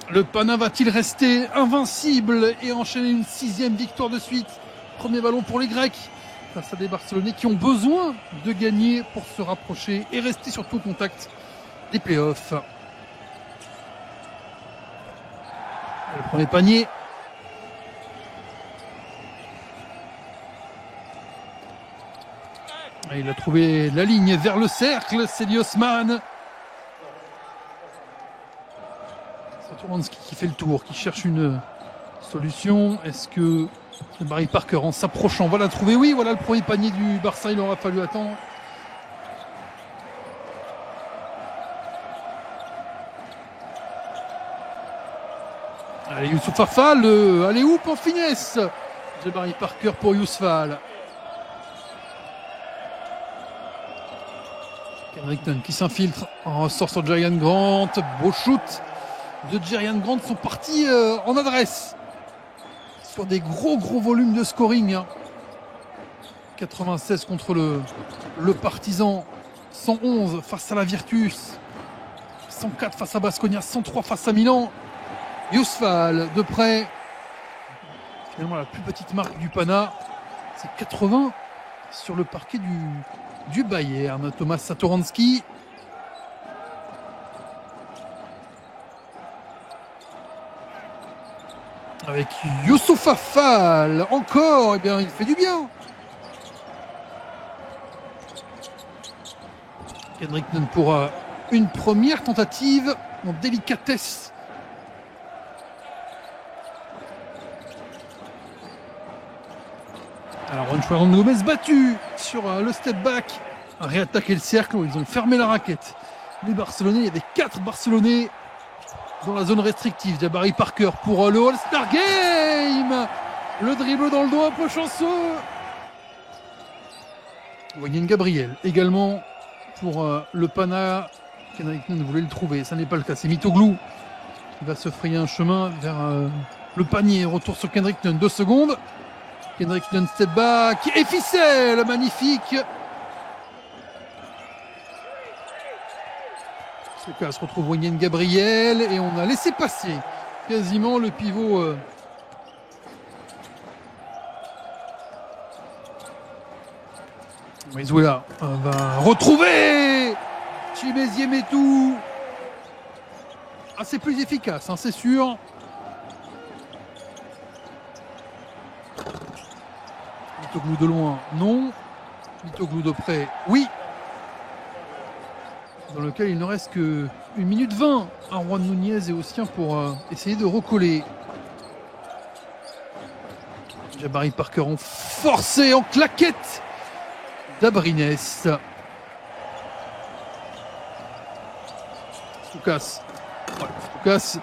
Le Pana va-t-il rester invincible et enchaîner une 6e victoire de suite? Premier ballon pour les Grecs face à des Barcelonais qui ont besoin de gagner pour se rapprocher et rester surtout au contact des playoffs. Le premier panier. Et il a trouvé la ligne vers le cercle, c'est Osman. Satoransky qui fait le tour, qui cherche une solution. Est-ce que Barry Parker en s'approchant va la trouver? Oui, voilà le premier panier du Barça, il aura fallu attendre. Allez, Youssouf Affal, allez oup en finesse de Barry Parker pour Yousfal. Kendrickton qui s'infiltre, en ressort sur Jerian Grant, beau shoot de Jerian Grant, sont partis en adresse sur des gros volumes de scoring. 96 contre le Partizan, 111 face à la Virtus, 104 face à Baskonia, 103 face à Milan. Yousfal de près, finalement la plus petite marque du Pana, c'est 80 sur le parquet du Bayern. Thomas Satoransky. Avec Youssouf Affal, encore, eh bien il fait du bien. Kendrickton pour une première tentative en délicatesse. Alors Juan Gomez battu sur le step back, a réattaqué le cercle où ils ont fermé la raquette. Les Barcelonais, il y avait 4 Barcelonais dans la zone restrictive. Jabari Parker pour le All-Star Game. Le dribble dans le dos un peu chanceux. Wenyen Gabriel également pour le Pana. Kendrickton voulait le trouver, ça n'est pas le cas. C'est Mitoglou qui va se frayer un chemin vers le panier. Retour sur Kendrickton, 2 secondes. Kendrickton step back et ficelle, magnifique. Ce cas se retrouve Wenyen Gabriel et on a laissé passer quasiment le pivot. Brizuela va retrouver Chimezie Metou. Ah, c'est plus efficace, hein, c'est sûr. Mitoglou de loin, non. Mitoglou de près, oui. Dans lequel il ne reste que 1 minute 20 à Juan Nunez et aux siens pour essayer de recoller. Jabari Parker en forcé, en claquette d'Abrines. Foucasse. Ouais, Foucasse,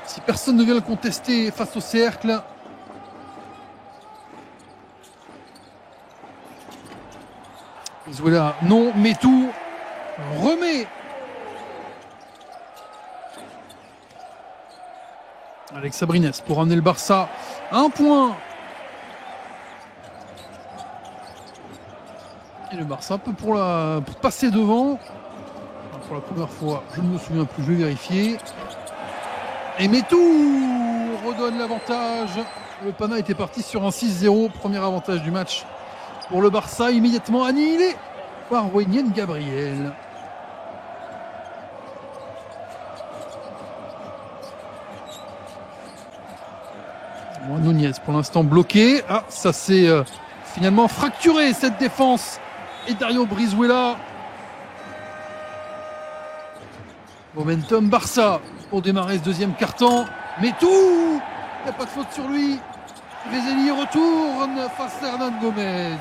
si personne ne vient le contester face au cercle. Voilà, non, Metou remet. Alex Abrines pour ramener le Barça à 1 point. Et le Barça peut pour passer devant. Pour la première fois, je ne me souviens plus, je vais vérifier. Et Metou redonne l'avantage. Le Pana était parti sur un 6-0, premier avantage du match pour le Barça, immédiatement annihilé par Wenyen Gabriel. Nunez pour l'instant bloqué. Ah, ça s'est finalement fracturé cette défense. Et Dario Brizuela. Momentum Barça pour démarrer ce deuxième quart-temps. Metou, il n'y a pas de faute sur lui. Vezeli retourne face à Hernan Gomez.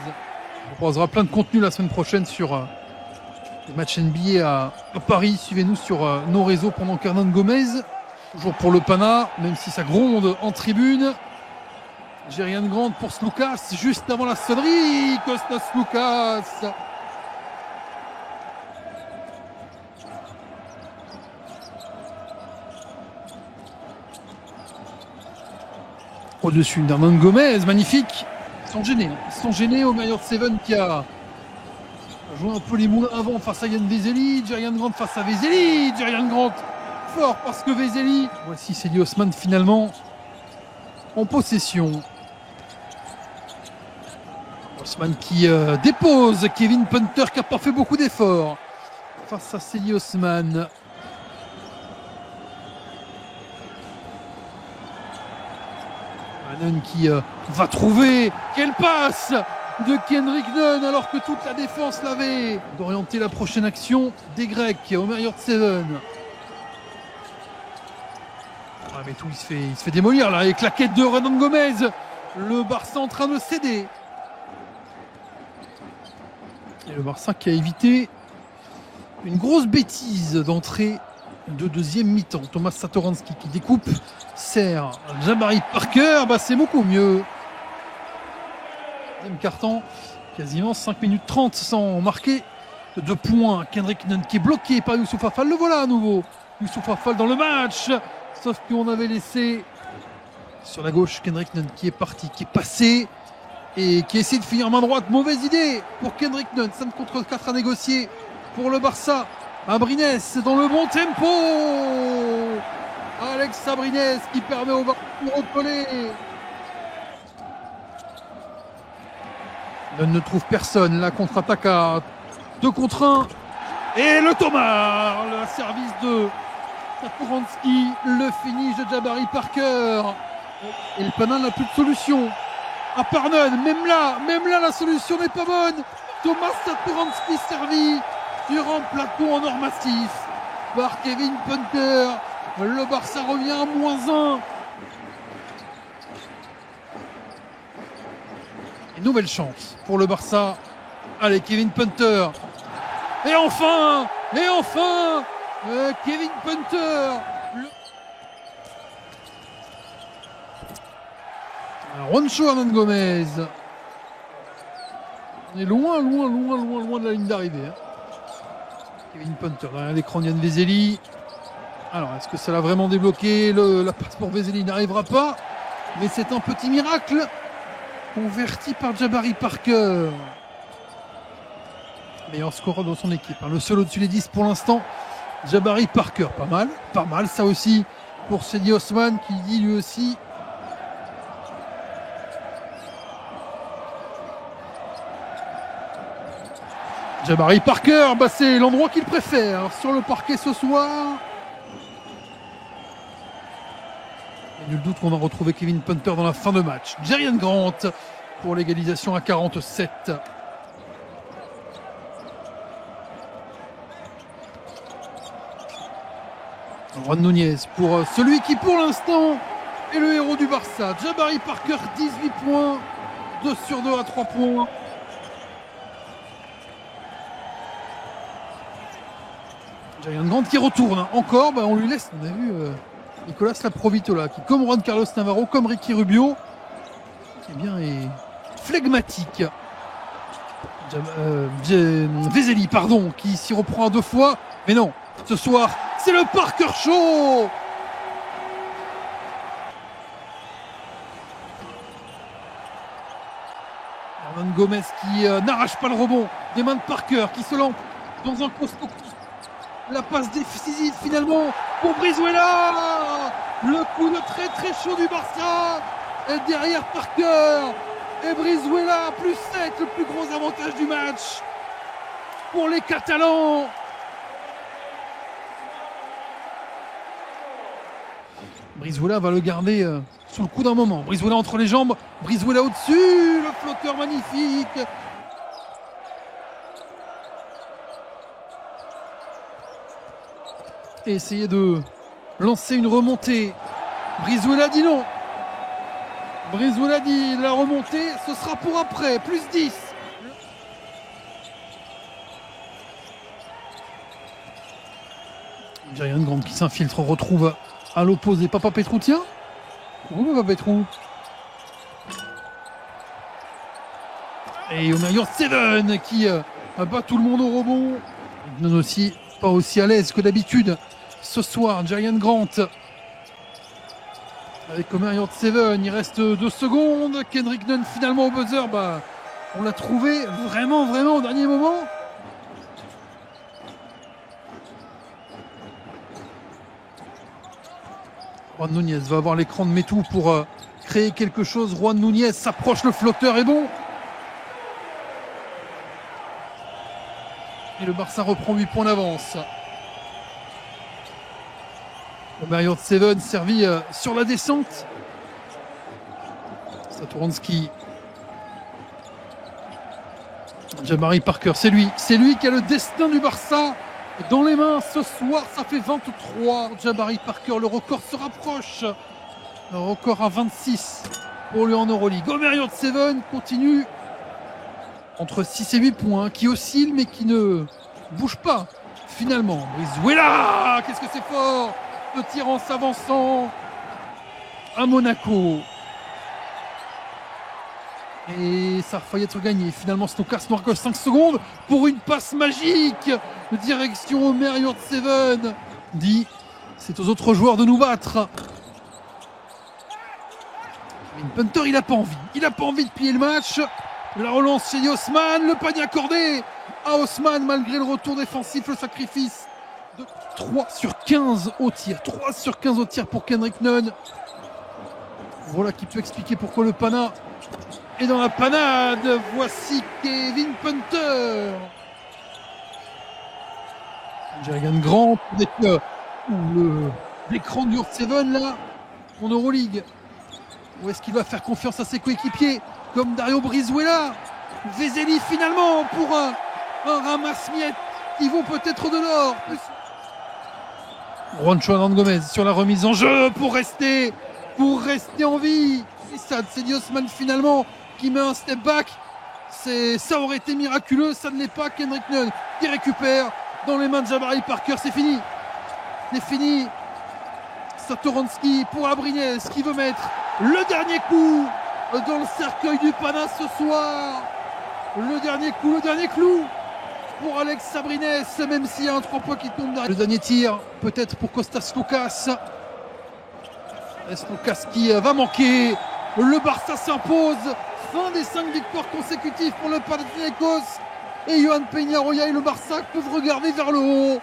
On proposera plein de contenu la semaine prochaine sur les matchs NBA à Paris. Suivez-nous sur nos réseaux pendant qu'Hernan Gomez, toujours pour le Pana, même si ça gronde en tribune. Jerian Grant pour Sloukas, juste avant la sonnerie. Kostas Sloukas. Au-dessus d'Hernan Gomez, magnifique. Ils sont gênés au Maillot de Seven qui a joué un peu les moulins avant face à Yann Vezeli. Jerian Grant face à Vezeli. Jerian Grant fort parce que Vezeli. Voici Cedi Osman finalement en possession. Osman qui dépose Kevin Punter qui n'a pas fait beaucoup d'efforts face à Cedi Osman. Nunn qui va trouver. Quelle passe de Kendrick Nunn alors que toute la défense l'avait. D'orienter la prochaine action des Grecs au Marriott Seven. Ah, mais tout il se fait démolir là avec la quête de Renan Gomez. Le Barça en train de céder. Et le Barça qui a évité une grosse bêtise d'entrée de deuxième mi-temps. Thomas Satoransky qui découpe, sert Jabari Parker, c'est beaucoup mieux. Deuxième carton, quasiment 5 minutes 30 sans marquer de points. Kendrick Nunn qui est bloqué par Youssouf Afal, le voilà à nouveau. Youssouf Afal dans le match, sauf qu'on avait laissé sur la gauche Kendrick Nunn qui est parti, qui est passé et qui essaie de finir main droite. Mauvaise idée pour Kendrick Nunn, 5 contre 4 à négocier pour le Barça. Abrines dans le bon tempo. Alex Abrines qui permet au Barça de recoller. Nunn ne trouve personne. La contre-attaque à 2 contre 1. Et le Thomas, le service de Satoransky, le finish de Jabari Parker. Et le Pana n'a plus de solution. À part Nunn, même là, la solution n'est pas bonne. Thomas Satoransky servi sur un plateau en or massif par Kevin Punter. Le Barça revient à -1. Une nouvelle chance pour le Barça. Allez, Kevin Punter. Et enfin, Kevin Punter. Juancho Hernan Gomez. On est loin de la ligne d'arrivée. Kevin Punter derrière l'écran, Yann Vezeli. Alors, est-ce que ça l'a vraiment débloqué? La passe pour Vezeli n'arrivera pas. Mais c'est un petit miracle converti par Jabari Parker. Meilleur scoreur dans son équipe. Le seul au-dessus des 10 pour l'instant. Jabari Parker. Pas mal ça aussi pour Cedi Osman qui dit lui aussi. Jabari Parker, c'est l'endroit qu'il préfère sur le parquet ce soir. Il n'y a nul doute qu'on va retrouver Kevin Punter dans la fin de match. Jerian Grant pour l'égalisation à 47. Juan Nunez pour celui qui pour l'instant est le héros du Barça. Jabari Parker, 18 points, 2 sur 2 à 3 points. Jerian Grant qui retourne encore, on lui laisse, on a vu Nicolas Laprovitola qui, comme Juan Carlos Navarro, comme Ricky Rubio, est flegmatique. Vezeli, qui s'y reprend à 2 fois, mais non, ce soir, c'est le Parker Show. Hernan Gomez qui n'arrache pas le rebond des mains de Parker, qui se lance dans un costaud. La passe décisive finalement pour Brizuela. Le coup de très très chaud du Barça. Et derrière Parker. Et Brizuela, +7, le plus gros avantage du match pour les Catalans. Brizuela va le garder sous le coup d'un moment. Brizuela entre les jambes. Brizuela au-dessus. Le flotteur magnifique. Et essayer de lancer une remontée. Brizuela dit non. Brizuela dit la remontée, ce sera pour après. +10. Jerian Grant qui s'infiltre, retrouve à l'opposé Papa Petrou. Tiens. Où Papa Petrou? Et Omer Seven qui bat tout le monde au rebond. Non aussi, pas aussi à l'aise que d'habitude. Ce soir, Jerian Grant avec Omer Seven, il reste 2 secondes. Kendrick Nunn finalement au buzzer, on l'a trouvé vraiment au dernier moment. Juan Núñez va avoir l'écran de Metou pour créer quelque chose. Juan Núñez s'approche, le flotteur est bon. Et le Barça reprend 8 points d'avance. Marriott Seven servi sur la descente. Satoranski. Jabari Parker, c'est lui qui a le destin du Barça dans les mains ce soir. Ça fait 23. Jabari Parker, le record se rapproche. Le record à 26 pour lui en Euroleague. Marriott Seven continue entre 6 et 8 points, qui oscille mais qui ne bouge pas finalement. Brizuela, qu'est-ce que c'est fort! Le tir en s'avançant à Monaco. Et ça a failli être gagné. Finalement, Stoukas marque 5 secondes pour une passe magique de direction au Marriott Seven. Dit, c'est aux autres joueurs de nous battre. Punter, il n'a pas envie. Il n'a pas envie de plier le match. La relance chez Osman, le panier accordé à Osman malgré le retour défensif, le sacrifice de 3 sur 15 au tir. 3 sur 15 au tir pour Kendrick Nunn. Voilà qui peut expliquer pourquoi le Pana est dans la panade. Voici Kevin Punter. Jerigan Grant avec l'écran du Seven là en Euroleague. Ou est-ce qu'il va faire confiance à ses coéquipiers comme Dario Brizuela? Veseli finalement pour un ramasse-miettes qui vaut peut-être de l'or. Juancho Hernan Gomez sur la remise en jeu pour rester en vie. C'est Diosman finalement qui met un step back. Ça aurait été miraculeux, ça ne l'est pas. Kendrick Nunn qui récupère dans les mains de Jabari Parker. C'est fini. Satoranski pour Abrines qui veut mettre le dernier coup dans le cercueil du Pana ce soir. Le dernier clou pour Alex Abrines, même s'il y a un 3 points qui tombe derrière. Le dernier tir, peut-être pour Kostas Loukas. Loukas qui va manquer. Le Barça s'impose. Fin des 5 victoires consécutives pour le Panathinaikos. Et Johan Peñarroya et le Barça peuvent regarder vers le haut.